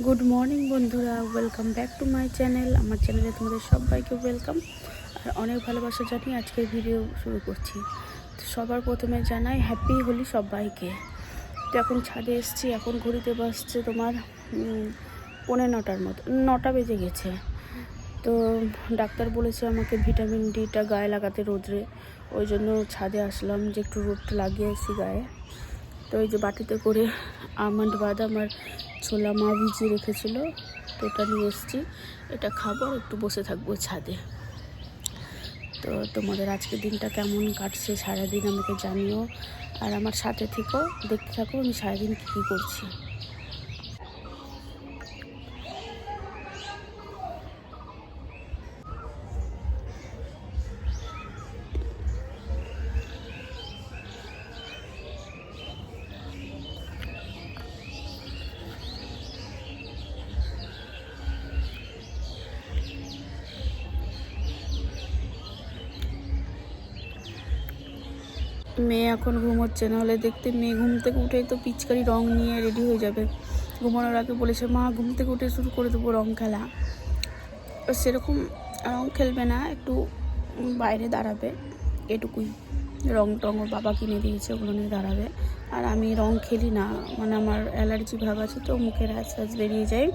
Good morning বন্ধুরা, welcome back to my channel. আমার চ্যানেলে তোমাদের সবাইকে ওয়েলকাম আর অনেক ভালোবাসা জানিয়ে আজকের ভিডিও শুরু করছি। তো সবার প্রথমে জানাই হ্যাপি হোলি সবাইকে। তো এখন ছাদে এসেছি, এখন ঘড়িতে বাজছে তোমার 9:45 মতো, 9টা বেজে গেছে। তো ডাক্তার বলেছে আমাকে ভিটামিন ডিটা গায়ে লাগাতে রোদ্রে, ওই জন্য ছাদে আসলাম যে একটু রোদটা লাগিয়ে আসি গায়ে। তো এই যে বাটিতে করে আমন্ড বাদাম আর ছোলা মা ভিজিয়ে রেখেছিল, তো এটা নিয়ে এসেছি। এটা খাবো আর একটু বসে থাকবো ছাদে। তো তোমাদের আজকের দিনটা কেমন কাটছে সারাদিন আমাকে জানিও, আর আমার সাথে থেকো, দেখতে থাকো আমি সারাদিন কী করছি। মেয়ে এখন ঘুমোচ্ছে, নাহলে দেখতে মেয়ে ঘুম থেকে উঠেই তো পিচকারি রং নিয়ে রেডি হয়ে যাবে। ঘুমানোর আগে বলেছে মা ঘুম থেকে উঠে শুরু করে দেবো রং খেলা। সেরকম রং খেলবে না, একটু বাইরে দাঁড়াবে, এটুকুই। রং টং ওর বাবা কিনে দিয়েছে, ওগুলো নিয়ে দাঁড়াবে। আর আমি রং খেলি না, মানে আমার অ্যালার্জি ভাব আছে, তো মুখে র্যাশ বেরিয়ে যায়,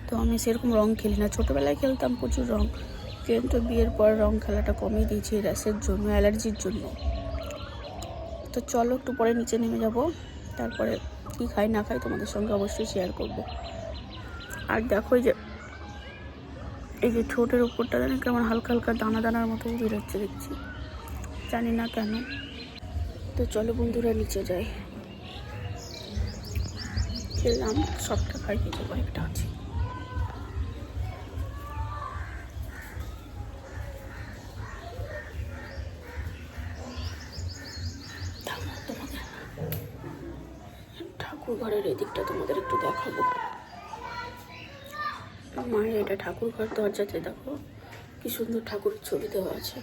তো আমি সেরকম রং খেলি না। ছোটোবেলায় খেলতাম প্রচুর রং, কিন্তু বিয়ের পর রং খেলাটা কমিয়ে দিয়েছি র্যাশের জন্য, অ্যালার্জির জন্য। তো চলো একটু পরে নিচে নেমে যাব, তারপরে কি খাই না খাই তোমাদের সঙ্গে অবশ্যই শেয়ার করব। আর দেখো এই যে ঠোঁটের উপরটা যেন কেমন হালকা হালকা দানা দানার মতো বেরোচ্ছে দেখছি, জানি না কেন। তো চলো বন্ধুরা নিচে যাই। খেলাম সবটা খাই, কিছু কয়েকটা আছে। ঠাকুর ঘরের এদিকটা তোমাদের একটু দেখাবো। মায়ের এটা ঠাকুর ঘর, দরজাতে দেখো কি সুন্দর ঠাকুরের ছবি দেওয়া আছে।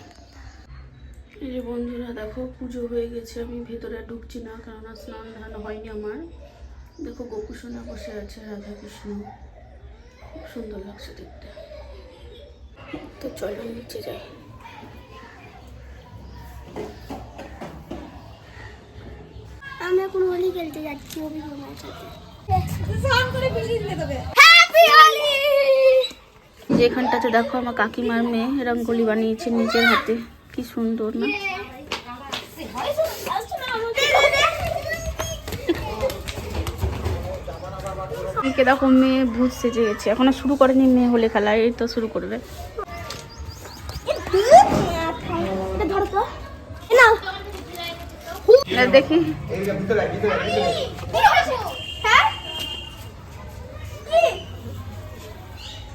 এই যে বন্ধুরা দেখো পুজো হয়ে গেছে, আমি ভেতরে ঢুকছি না, কেননা স্নান ধান হয়নি আমার। দেখো গোকুসোনা বসে আছে, রাধা কৃষ্ণ, খুব সুন্দর লাগছে দেখতে। তো চলো নিচে যাই। আমরা এখন হোলি খেলতে যাচ্ছি অভিজ্ঞতার সাথে। যেখানটাতে দেখো আমার কাকিমার মেয়ে রঙ্গোলি বানিয়েছে নিজের হাতে, কি সুন্দর না। দেখো মেয়ে ভূত সেজে গেছে, এখনো শুরু করেনি মেয়ে হোলি খেলা, এই তো শুরু করবে। দেখি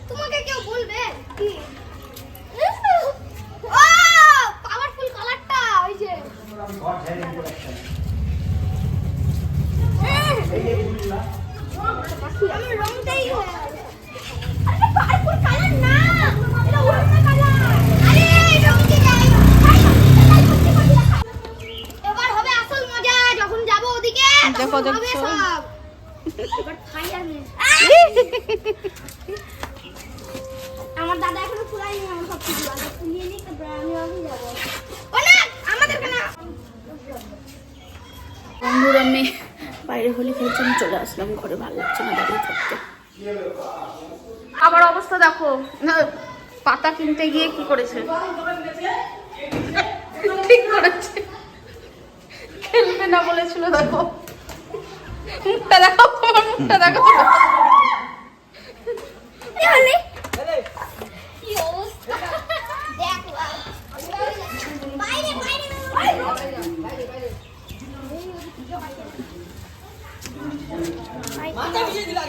তোমাকে কেউ বলবে কি পাওয়ারফুল কালারটা ওই যে আমি রংটাই আরে পাওয়ারফুল কালার না, এটা অন্য কালার। আরে রংটি যাই এবার হবে আসল মজা, যখন যাব ওদিকে দেখো দেখছো এবার খাই আমি। আমার দাদা এখনো ফুলাইনি, আমার সব কিছু আছে, ফুলিয়ে নিই তারপর আমি আগে যাব। ও না আমাদের কেন বন্ধুরা মেয়ে বাইরে হোলি খেলছে, আমি চলে আসলাম ঘরে, ভালো লাগছে না দাঁড়িয়ে থাকতে। আবার অবস্থা দেখো, পাতা কিনতে গিয়ে কি করেছে, ঠিক করেছে, খেলবে না বলেছিল। দেখো মুখটা দেখো, তোমার মুখটা দেখো। কি অবস্থা দেখ বাইরে বাইরে মাথা ভিজে দিলা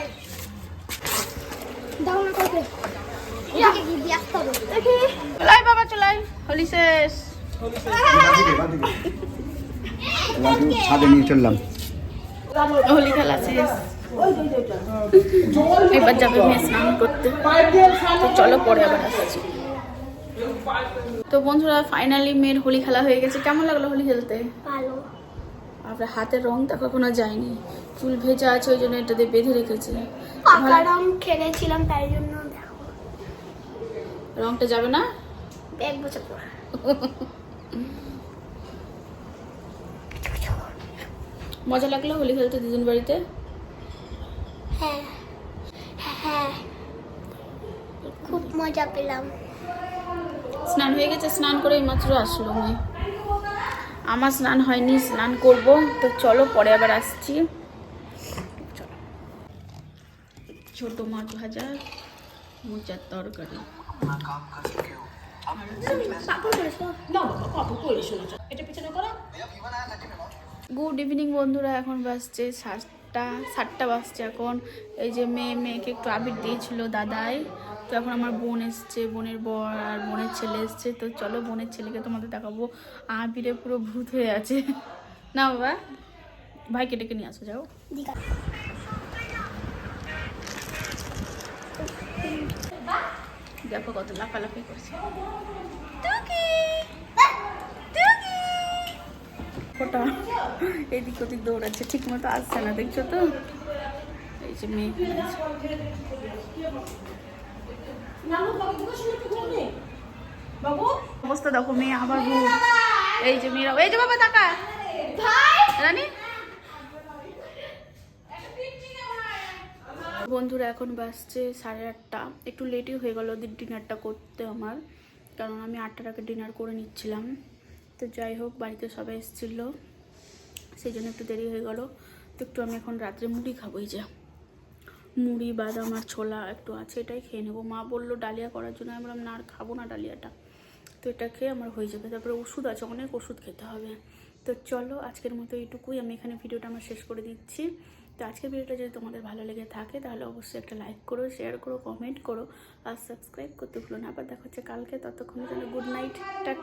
দাও না করতে এদিকে কি ব্যস্ত হবে দেখি। চলাই বাবা চলাই, হোলি শেষ। ছাদে নিয়ে চললাম, হোলি খেলা শেষ, এবার যাবে মেয়ে স্নান করতে। তো চলো পরে আবার আসছি। তো বন্ধুরা ফাইনালি মেয়ের হোলি খেলা হয়ে গেছে। কেমন লাগলো হোলি খেলতে? ভালো। আর হাতের রং দেখো এখনো যায়নি, চুল ভেজা আছে ওই জন্য এটা দিয়ে বেঁধে রেখেছে। পাকা রং খেলেছিলাম তাই জন্য দেখো রংটা যাবে না, 1 বছর পর। মজা লাগলো হোলি খেলতে দিদির বাড়িতে? হ্যাঁ হ্যাঁ খুব মজা পেলাম। স্নান হয়ে গেছে, স্নান করে মাত্র আসলো মেয়ে। আমার স্নান হয়নি, স্নান করব। তো চলো পরে আবার আসছি। চলো, ছোট মাছ ভাজা, মোচার তরকারি। গুড ইভিনিং বন্ধুরা, এখন বাজছে 7টা বাজছে এখন। এই যে মেয়েকে একটু আবির দিয়েছিল দাদাই। তো এখন আমার বোন এসছে, বোনের বর আর বোনের ছেলে এসছে। তো চলো বোনের ছেলেকে তোমাদের দেখাবো, আবিরে পুরো ভূত হয়ে আছে। না বাবা, ভাইকে ডেকে নিয়ে আসো, যাও। দেখো কত লাফালাফি করছে। ওটা এদিক ওদিক দৌড়াচ্ছে, ঠিক মতো আসছে না, দেখছো তো? এই যে মেয়ে অবস্থা দেখো, মেয়ে আবার ভূত। এই যে মেয়েরা, এই যে বাবা তাকা রানী। বন্ধুরা এখন বাজছে 8:30, একটু লেটই হয়ে গেল ডিনারটা করতে আমার, কারণ আমি 8টার আগে ডিনার করে নিচ্ছিলাম। তো যাই হোক, বাড়িতে সবাই এসেছিল, সেই জন্য একটু দেরি হয়ে গেল। তো একটু আমি এখন রাত্রে মুড়ি খাবো, এই যে মুড়ি বাদাম আর ছোলা একটু আছে, এটাই খেয়ে নেবো। মা বললো ডালিয়া করার জন্য, আমি বললাম না, আর খাবো না ডালিয়াটা, তো এটা খেয়ে আমার হয়ে যাবে। তারপরে ওষুধ আছে, অনেক ওষুধ খেতে হবে। তো চলো আজকের মতো এইটুকুই, আমি এখানে ভিডিওটা আমার শেষ করে দিচ্ছি। তো আজকের ভিডিওটা যদি তোমাদের ভালো লেগে থাকে তাহলে অবশ্যই একটা লাইক করো, শেয়ার করো, কমেন্ট করো আর সাবস্ক্রাইব করতে ভুলো না। আবার দেখা হচ্ছে কালকে, ততক্ষণের জন্য গুড নাইট, টাটা।